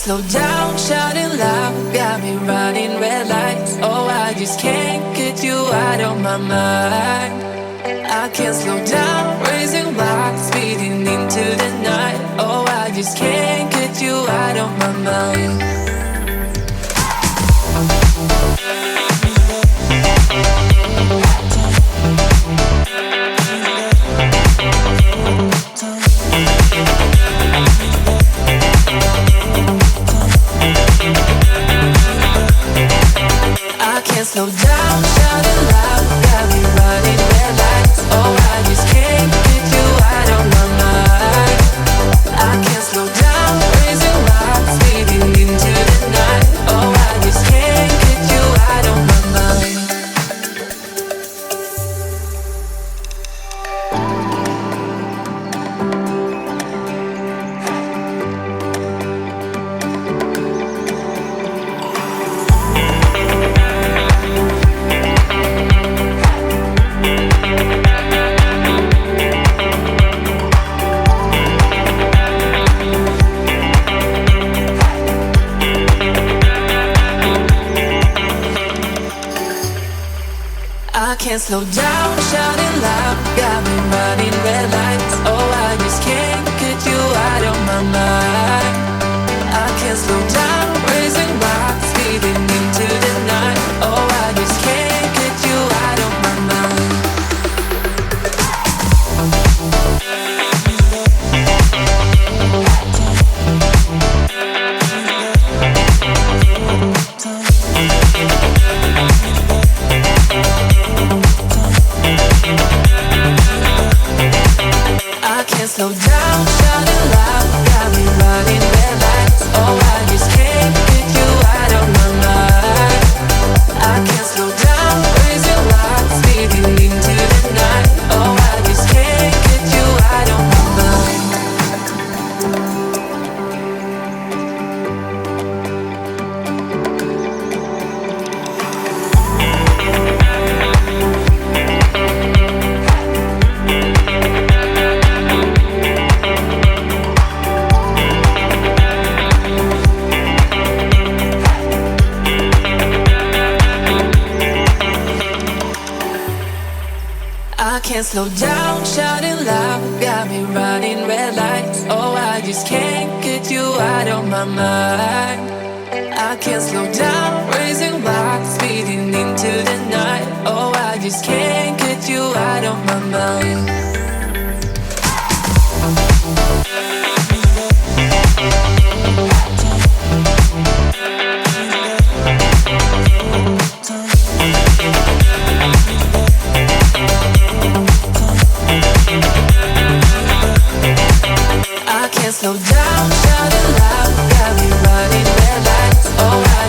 slow down, shouting loud, got me running red lights. Oh, I just can't get you out of my mind. I can't slow down, raising my speeding into the night. Oh, I just can't get you out of my mind. I can't slow down, shouting loud, got me running red lights. Oh, I just can't get you out of my mind. I can't slow down, raising my speeding into the night. Oh, I just can't get you out of my mind. I can't slow down, shouting loud, got me running red lights. Oh, I just can't get you out of my mind. I can't slow down, raising my speeding into the night. Oh, I just can't get you out of my mind. I can't slow down, shouting loud, got me running red lights. Oh, I just can't get you out of my mind. I can't slow down, raising lights, speeding into the night. Oh, I just can't get you out of my mind. I can't slow down, shouting loud, got me running red lights. Oh, I just can't get you out of my mind. I can't slow down, raising my speeding into the night. Oh, I just can't get you out of my mind. I can't slow down, shouting loud, got me running red lights. Oh,